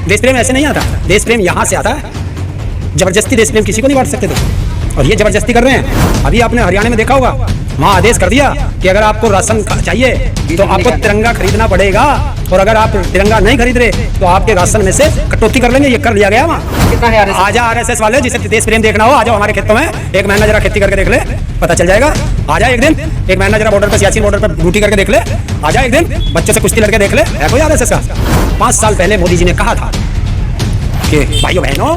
देश प्रेम ऐसे नहीं आता, देश प्रेम यहाँ से आता है। जबरदस्ती देश प्रेम किसी को नहीं बांट सकते तो, और ये जबरदस्ती कर रहे हैं। अभी आपने हरियाणा में देखा होगा, वहाँ आदेश कर दिया कि अगर आपको राशन चाहिए तो आपको तिरंगा खरीदना पड़ेगा, और अगर आप तिरंगा नहीं खरीद रहे तो आपके राशन में से कटौती कर लेंगे। ये कर लिया गया वहाँ। कितना है आजा आरएसएस वाले, जिसे देश प्रेम देखना हो आ जाओ हमारे खेतों में, एक महीना जरा खेती करके देख ले, पता चल जाएगा। आ जाए एक दिन, एक महीना जरा बॉर्डर पर, सियाचिन बॉर्डर पर ड्यूटी करके देख ले। आ जाए एक दिन, बच्चों से कुश्ती लड़के देख ले, है कोई आरएसएस का? 5 साल पहले मोदी जी ने कहा था कि भाइयों बहनों,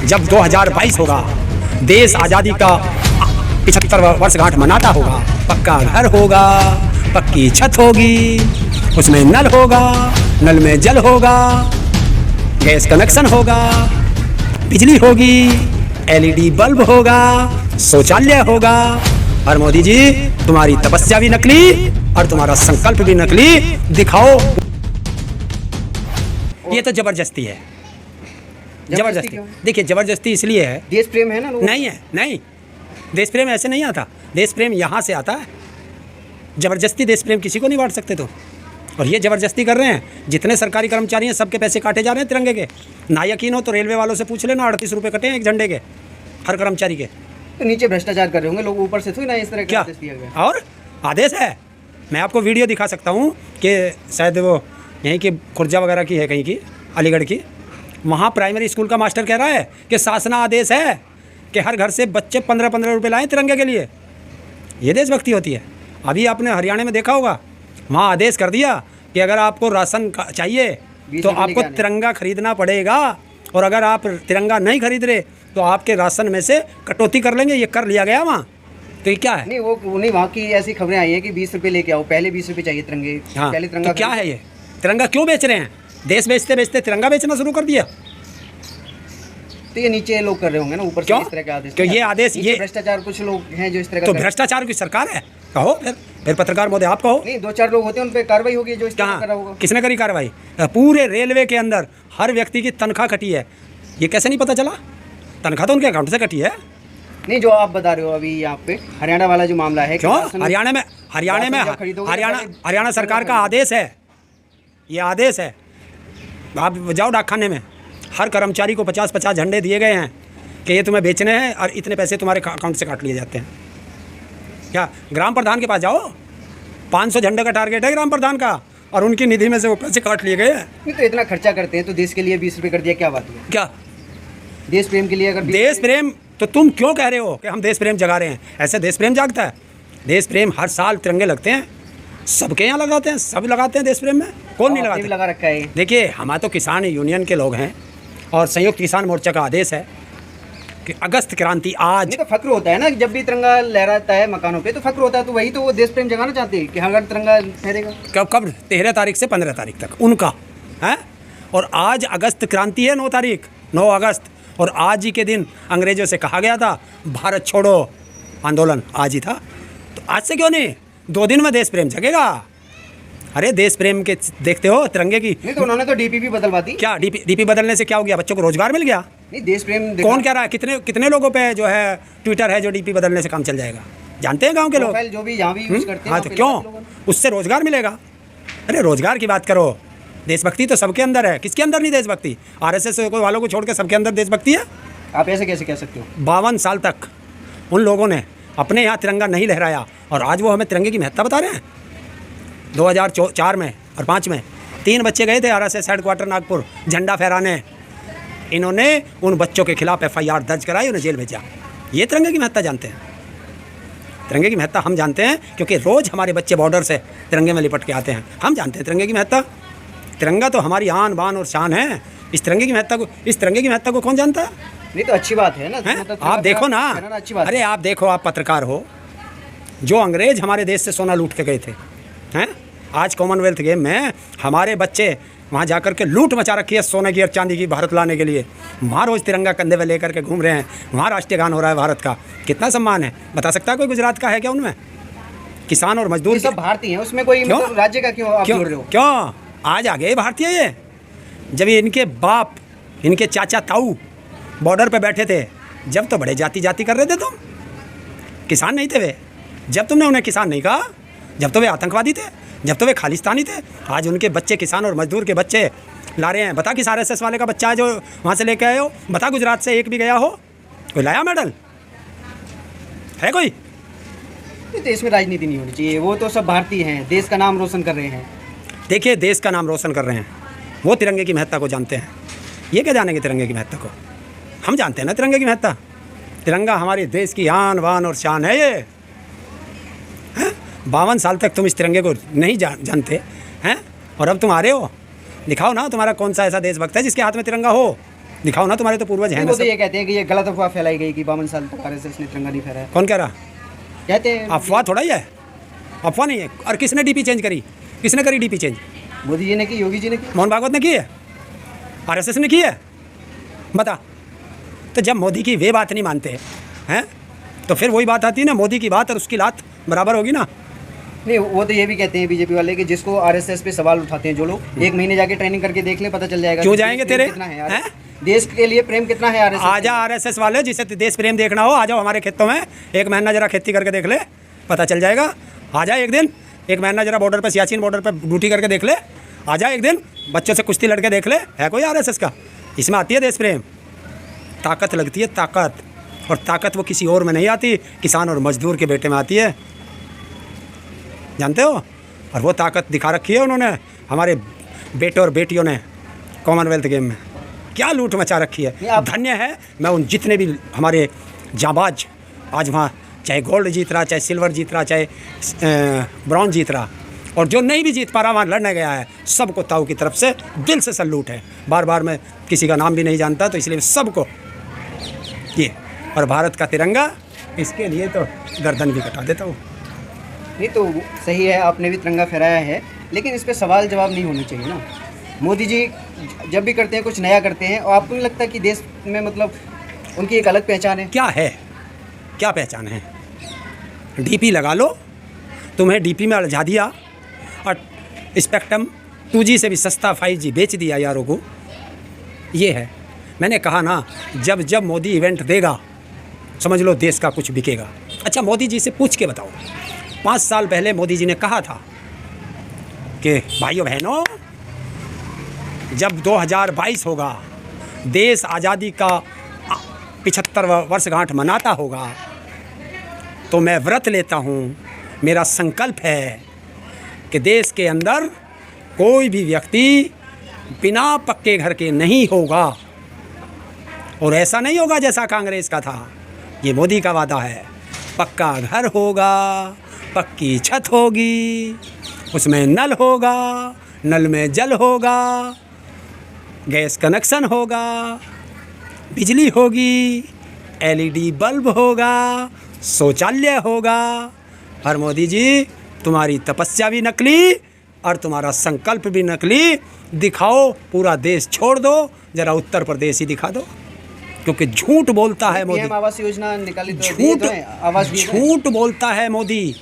जब 2022 होगा, देश आज़ादी का 75 वर्षगांठ मनाता होगा, पक्का घर होगा, पक्की छत होगी, उसमें नल होगा, नल में जल होगा, गैस कनेक्शन होगा, बिजली होगी, एलईडी बल्ब होगा, शौचालय होगा। और मोदी जी, तुम्हारी तपस्या भी नकली और तुम्हारा संकल्प भी नकली, दिखाओ। ये तो जबरदस्ती है, जबरदस्ती। देखिए जबरदस्ती इसलिए है, देश प्रेम है ना लोगों? नहीं है, नहीं, देश प्रेम ऐसे नहीं आता, देश प्रेम यहाँ से आता है। जबरदस्ती देश प्रेम किसी को नहीं बांट सकते तो, और ये जबरदस्ती कर रहे हैं। जितने सरकारी कर्मचारी हैं सबके पैसे काटे जा रहे हैं तिरंगे के। ना यकीन हो तो रेलवे वालों से पूछ लेना, 38 रुपये कटे हैं एक झंडे के हर कर्मचारी के। तो नीचे भ्रष्टाचार कर रहे होंगे लोग, ऊपर से थोड़ी ना इस तरह का आदेश दिया गया। और आदेश है, मैं आपको वीडियो दिखा सकता हूँ कि शायद वो यहीं की खुर्जा वगैरह की है, कहीं की अलीगढ़ की। वहाँ प्राइमरी स्कूल का मास्टर कह रहा है कि शासना आदेश है कि हर घर से बच्चे 15-15 रुपये लाएँ तिरंगे के लिए। ये देशभक्ति होती है। अभी आपने हरियाणा में देखा होगा, वहाँ आदेश कर दिया कि अगर आपको राशन चाहिए तो आपको तिरंगा खरीदना पड़ेगा, और अगर आप तिरंगा नहीं खरीद रहे तो आपके राशन में से कटौती कर लेंगे। ये कर लिया गया वहाँ। तो ये क्या है? नहीं वो नहीं, वहाँ की ऐसी खबरें आई है कि 20 रुपये लेके आओ, पहले 20 रुपये चाहिए तिरंगे। हाँ, पहले तिरंगा तो क्या है ये? तिरंगा क्यों बेच रहे हैं? देश बेचते बेचते तिरंगा बेचना शुरू कर दिया। तो ये नीचे लोग कर रहे होंगे ना, ऊपर से इस तरह के आदेश। क्यों ये आदेश? ये भ्रष्टाचार, कुछ लोग हैं जो इस तरह का। तो भ्रष्टाचार की सरकार है, कहो फिर पत्रकार महोदय आप कहो। नहीं, 2-4 लोग होते हैं, उन पे कार्रवाई होगी जो इस तरह कर रहा होगा। किसने करी कार्रवाई? पूरे रेलवे के अंदर हर व्यक्ति की तनख्वाह कटी है। ये कैसे नहीं पता चला? तनख्वाह तो उनके अकाउंट से कटी है। नहीं, जो आप बता रहे हो अभी यहाँ पे हरियाणा वाला जो मामला है, क्यों? हरियाणा सरकार का आदेश है, ये आदेश है। आप जाओ डाकखाने में, हर कर्मचारी को 50-50 झंडे दिए गए हैं कि ये तुम्हें बेचने हैं और इतने पैसे तुम्हारे अकाउंट से काट लिए जाते हैं। क्या ग्राम प्रधान के पास जाओ, 500 झंडे का टारगेट है ग्राम प्रधान का, और उनकी निधि में से वो पैसे काट लिए गए हैं। नहीं, तो इतना खर्चा करते हैं तो देश के लिए 20 रुपये कर दिया, क्या बात है? क्या देश प्रेम के लिए? अगर देश प्रेम, तो तुम क्यों कह रहे हो कि हम देश प्रेम जगा रहे हैं? ऐसे देश प्रेम जागता है? देश प्रेम हर साल तिरंगे लगते हैं, सबके यहाँ लगाते हैं, सब लगाते हैं देश प्रेम में। कौन नहीं लगाते? लगा रखा है। देखिए, हमारे तो किसान यूनियन के लोग हैं, और संयुक्त किसान मोर्चा का आदेश है कि अगस्त क्रांति आज। नहीं, तो फक्र होता है ना, जब भी तिरंगा लहराता है मकानों पे तो फक्र होता है, तो वही तो वो देश प्रेम जगाना चाहते हैं कि अगर तिरंगा फहरेगा। कब 13 तारीख से 15 तारीख तक उनका है। और आज अगस्त क्रांति है, 9 तारीख, 9 अगस्त। और आज ही के दिन अंग्रेजों से कहा गया था भारत छोड़ो आंदोलन, आज ही था। तो आज से क्यों नहीं 2 दिन में देश प्रेम जगेगा? अरे देश प्रेम के देखते हो तिरंगे की। नहीं, तो उन्होंने तो डीपी भी बदलवा दी। क्या डीपी बदलने से क्या हो गया? बच्चों को रोजगार मिल गया। नहीं, देश प्रेम कौन कह रहा है? कितने लोगों पे जो है ट्विटर है जो डीपी बदलने से काम चल जाएगा? जानते हैं गांव के लोग, जो भी यहाँ भी यूज करते हैं। हाँ, तो क्यों? उससे रोजगार मिलेगा। अरे रोजगार की बात करो, देशभक्ति तो सबके अंदर है। किसके अंदर नहीं देशभक्ति? आरएसएस वालों को छोड़ के सबके अंदर देशभक्ति है। आप ऐसे कैसे कह सकते हो? 52 साल तक उन लोगों ने अपने यहाँ तिरंगा नहीं लहराया, और आज वो हमें तिरंगे की महत्ता बता रहे हैं। 2004 में और 5 में 3 बच्चे गए थे आरएसएस हेडक्वार्टर नागपुर झंडा फहराने। इन्होंने उन बच्चों के खिलाफ एफआईआर दर्ज कराई, उन्हें जेल भेजा। ये तिरंगे की महत्ता जानते हैं? तिरंगे की महत्ता हम जानते हैं, क्योंकि रोज़ हमारे बच्चे बॉर्डर से तिरंगे में लिपट के आते हैं। हम जानते हैं तिरंगे की महत्ता। तिरंगा तो हमारी आन बान और शान है। इस तिरंगे की महत्ता को कौन जानता है? नहीं, तो अच्छी बात है ना। मतलब आप देखो ना, अरे आप देखो, आप पत्रकार हो, जो अंग्रेज हमारे देश से सोना लूट के गए थे, हैं? आज कॉमनवेल्थ गेम में हमारे बच्चे वहाँ जाकर के लूट मचा रखी है सोने की और चांदी की भारत लाने के लिए। वहाँ रोज़ तिरंगा कंधे में लेकर के घूम रहे हैं, वहाँ राष्ट्रीय गान हो रहा है भारत का। कितना सम्मान है, बता सकता है कोई गुजरात का है क्या उनमें? किसान और मजदूर सब भारतीय हैं, उसमें कोई मतलब राज्य का क्यों आप जोड़ रहे हो? क्यों आज आ गए भारतीय ये? जब इनके बाप, इनके चाचा ताऊ बॉर्डर पे बैठे थे, जब तो बड़े जाति कर रहे थे तुम। किसान नहीं थे वे, जब तुमने उन्हें किसान नहीं कहा, जब तो वे आतंकवादी थे, जब तो वे खालिस्तानी थे। आज उनके बच्चे, किसान और मजदूर के बच्चे ला रहे हैं। बता किस आरएसएस वाले का बच्चा है जो वहाँ से लेके आए हो? बता गुजरात से एक भी गया हो? कोई लाया मेडल है कोई? देश में राजनीति नहीं होनी चाहिए, वो तो सब भारतीय हैं, देश का नाम रोशन कर रहे हैं। देखिए, देश का नाम रोशन कर रहे हैं, वो तिरंगे की महत्ता को जानते हैं। ये क्या जानेंगे तिरंगे की महत्ता को? हम जानते हैं ना तिरंगे की महत्ता। तिरंगा हमारे देश की आन बान और शान है। ये 52 साल तक तुम इस तिरंगे को नहीं जानते हैं, और अब तुम आ रहे हो। दिखाओ ना तुम्हारा कौन सा ऐसा देशभक्त है जिसके हाथ में तिरंगा हो। दिखाओ ना, तुम्हारे तो पूर्वज हैं ना वो तो सब। ये कहते हैं कि ये गलत अफवाह फैलाई गई कि 52 साल तक आरएसएस ने तिरंगा नहीं फहराया। कौन कह रहा? कहते हैं अफवाह थोड़ा ही है, अफवाह नहीं है। और किसने डीपी चेंज करी? किसने करी डीपी चेंज? मोदी जी ने की, योगी जी ने की। मोहन भागवत ने की है? आरएसएस ने की है? बता। तो जब मोदी की वे बात नहीं मानते हैं, तो फिर वही बात आती है ना, मोदी की बात और उसकी लात बराबर होगी ना। नहीं, वो तो ये भी कहते हैं बीजेपी वाले कि जिसको आरएसएस पे सवाल उठाते हैं जो लोग, 1 महीने जाके ट्रेनिंग करके देख ले, पता चल जाएगा। क्यों कि जाएंगे प्रेम तेरे? कितना है यार, देश के लिए प्रेम कितना है आरएसएस। आजा आरएसएस वाले, जिसे देश प्रेम देखना हो आ जाओ हमारे खेतों में। एक महीना जरा खेती करके देख ले, पता चल जाएगा। आ जा एक दिन, एक महीना जरा बॉर्डर पे, सियाचिन बॉर्डर पे ड्यूटी करके देख ले। आ जा एक दिन, बच्चों से कुश्ती लड़के देख ले। है कोई आरएसएस का? इसमें आती है देश प्रेम, ताकत लगती है, ताकत। और ताकत वो किसी और में नहीं आती, किसान और मजदूर के बेटे में आती है, जानते हो। और वो ताकत दिखा रखी है उन्होंने, हमारे बेटे और बेटियों ने कॉमनवेल्थ गेम में। क्या लूट मचा रखी है। धन्य है मैं उन जितने भी हमारे जाबाज आज वहाँ, चाहे गोल्ड जीत रहा, चाहे सिल्वर जीत रहा, चाहे ब्रॉन्ज जीत रहा, और जो नहीं भी जीत पा रहा वहाँ लड़ने गया है, सबको ताऊ की तरफ से दिल से सल्यूट है। बार बार मैं किसी का नाम भी नहीं जानता, तो इसलिए सबको ये। और भारत का तिरंगा, इसके लिए तो गर्दन भी कटा देता हूँ। नहीं तो सही है, आपने भी तिरंगा फहराया है, लेकिन इस पे सवाल जवाब नहीं होने चाहिए ना। मोदी जी जब भी करते हैं कुछ नया करते हैं, और आपको नहीं लगता कि देश में मतलब उनकी एक अलग पहचान है? क्या है, क्या पहचान है? डीपी लगा लो, तुम्हें डीपी में उलझा दिया, और स्पेक्ट्रम 2G से भी सस्ता 5G बेच दिया यारों को। ये है, मैंने कहा ना, जब जब मोदी इवेंट देगा, समझ लो देश का कुछ बिकेगा। अच्छा, मोदी जी से पूछ के बताओ, 5 साल पहले मोदी जी ने कहा था कि भाइयों बहनों, जब 2022 होगा, देश आज़ादी का 75वां वर्षगांठ मनाता होगा, तो मैं व्रत लेता हूँ, मेरा संकल्प है कि देश के अंदर कोई भी व्यक्ति बिना पक्के घर के नहीं होगा। और ऐसा नहीं होगा जैसा कांग्रेस का था, ये मोदी का वादा है। पक्का घर होगा, पक्की छत होगी, उसमें नल होगा, नल में जल होगा, गैस कनेक्शन होगा, बिजली होगी, LED बल्ब होगा, शौचालय होगा। और मोदी जी, तुम्हारी तपस्या भी नकली और तुम्हारा संकल्प भी नकली। दिखाओ, पूरा देश छोड़ दो, जरा उत्तर प्रदेश ही दिखा दो, क्योंकि झूठ बोलता है मोदी। PM आवास योजना निकाली तो दिए तो हैं, आवास दिए तो हैं। झूठ बोलता है मोदी।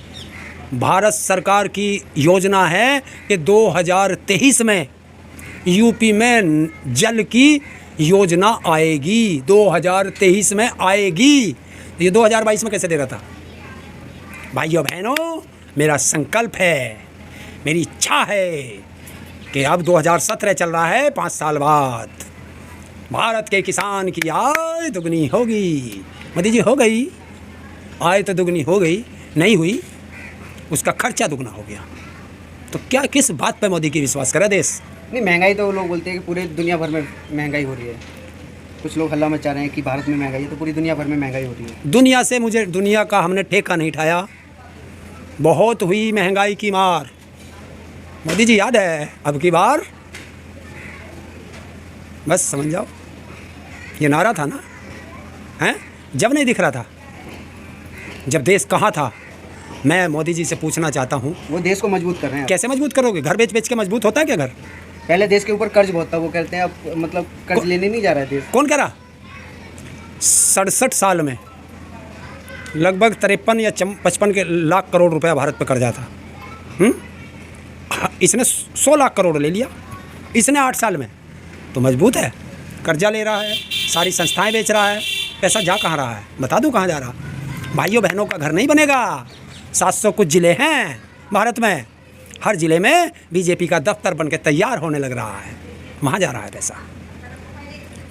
भारत सरकार की योजना है कि 2023 में यूपी में जल की योजना आएगी, 2023 में आएगी। ये 2022 में कैसे दे रहा था? भाइयों बहनों, मेरा संकल्प है, मेरी इच्छा है कि अब 2017 चल रहा है, 5 साल बाद भारत के किसान की आय दुगनी होगी। मोदी जी, हो गई आय तो दुगनी हो गई, नहीं हुई, उसका खर्चा दुगना हो गया। तो क्या, किस बात पे मोदी की विश्वास करे देश? नहीं, महंगाई तो लोग बोलते हैं कि पूरे दुनिया भर में महंगाई हो रही है। कुछ लोग हल्ला मचा रहे हैं कि भारत में महंगाई है, तो पूरी दुनिया भर में महंगाई हो रही है। दुनिया से मुझे, दुनिया का हमने ठेका नहीं उठाया, बहुत हुई महंगाई की मार। मोदी जी याद है अब की बार, बस समझ जाओ, ये नारा था ना, हैं? जब नहीं दिख रहा था, जब देश कहाँ था। मैं मोदी जी से पूछना चाहता हूँ, वो देश को मजबूत कर रहे हैं। कैसे मजबूत करोगे? घर बेच बेच के मजबूत होता है क्या घर? पहले देश के ऊपर कर्ज बहुत था, वो कहते हैं अब मतलब कर्ज लेने नहीं जा रहा है देश। कौन कह रहा? 67 साल में लगभग 53 या 55 लाख करोड़ रुपया भारत पर कर्जा था। इसने 100 लाख करोड़ ले लिया इसने 8 साल में, तो मजबूत है। कर्जा ले रहा है, सारी संस्थाएं बेच रहा है, पैसा जा कहाँ रहा है? बता दूँ कहाँ जा रहा? भाइयों बहनों का घर नहीं बनेगा। 700 कुछ ज़िले हैं भारत में, हर ज़िले में बीजेपी का दफ्तर बन के तैयार होने लग रहा है। वहाँ जा रहा है पैसा।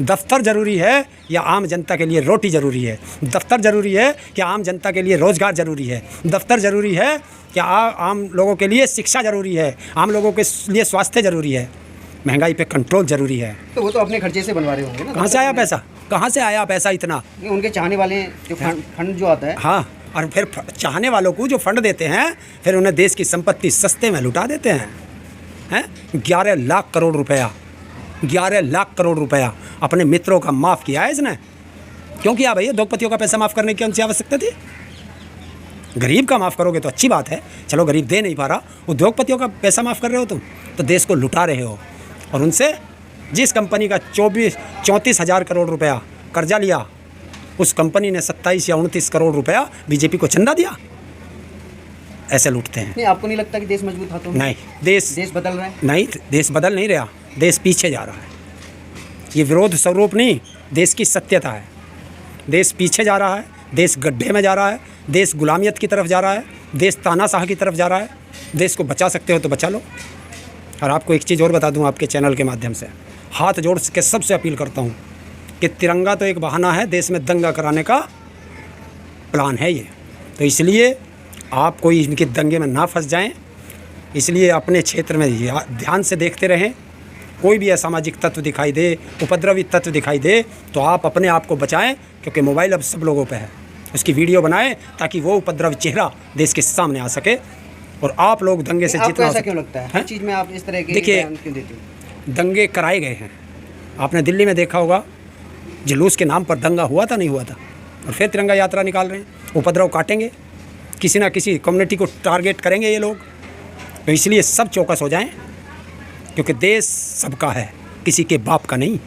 दफ्तर ज़रूरी है या आम जनता के लिए रोटी ज़रूरी है? दफ्तर ज़रूरी है कि आम जनता के लिए रोज़गार ज़रूरी है? दफ्तर ज़रूरी है कि आम लोगों के लिए शिक्षा ज़रूरी है? आम लोगों के लिए स्वास्थ्य ज़रूरी है? महंगाई पे कंट्रोल ज़रूरी है। तो वो तो अपने खर्चे से बनवा रहे होंगे ना। कहाँ से आया पैसा? कहाँ से आया पैसा इतना? उनके चाहने वाले जो फंड जो आता है। हाँ, और फिर चाहने वालों को जो फंड देते हैं फिर उन्हें देश की संपत्ति सस्ते में लुटा देते हैं। 11 लाख करोड़ रुपया, 11 लाख करोड़ रुपया अपने मित्रों का माफ़ किया है इसने। क्यों किया भैया? उद्योगपतियों का पैसा माफ़ करने की कौन सी आवश्यकता थी? गरीब का माफ़ करोगे तो अच्छी बात है, चलो गरीब दे नहीं पा रहा, उद्योगपतियों का पैसा माफ़ कर रहे हो तुम तो देश को लुटा रहे हो। और उनसे जिस कंपनी का 34,000 करोड़ रुपया कर्जा लिया, उस कंपनी ने 27 या 29 करोड़ रुपया बीजेपी को चंदा दिया। ऐसे लूटते हैं। नहीं, आपको नहीं लगता कि देश मजबूत हाथों में? नहीं, देश बदल रहा है? नहीं, देश बदल नहीं रहा, देश पीछे जा रहा है। ये विरोध स्वरूप नहीं, देश की सत्यता है। देश पीछे जा रहा है, देश गड्ढे में जा रहा है, देश गुलामियत की तरफ जा रहा है, देश तानाशाह की तरफ जा रहा है। देश को बचा सकते हो तो बचा लो। और आपको एक चीज़ और बता दूं आपके चैनल के माध्यम से, हाथ जोड़ के सबसे अपील करता हूं कि तिरंगा तो एक बहाना है, देश में दंगा कराने का प्लान है ये। तो इसलिए आप कोई इनके दंगे में ना फंस जाएं, इसलिए अपने क्षेत्र में ध्यान से देखते रहें। कोई भी असामाजिक तत्व दिखाई दे, उपद्रवी तत्व दिखाई दे तो आप अपने आप को बचाएं, क्योंकि मोबाइल अब सब लोगों पे है। उसकी वीडियो बनाएं ताकि वो उपद्रवी चेहरा देश के सामने आ सके और आप लोग दंगे से जितना ऐसा क्यों लगता है? हर चीज़ में आप इस तरह के बयान क्यों देते हो? दंगे कराए गए हैं। आपने दिल्ली में देखा होगा, जुलूस के नाम पर दंगा हुआ था नहीं हुआ था, और फिर तिरंगा यात्रा निकाल रहे हैं। उपद्रव काटेंगे, किसी ना किसी कम्युनिटी को टारगेट करेंगे ये लोग। तो इसलिए सब चौकस हो जाएं, क्योंकि देश सबका है, किसी के बाप का नहीं।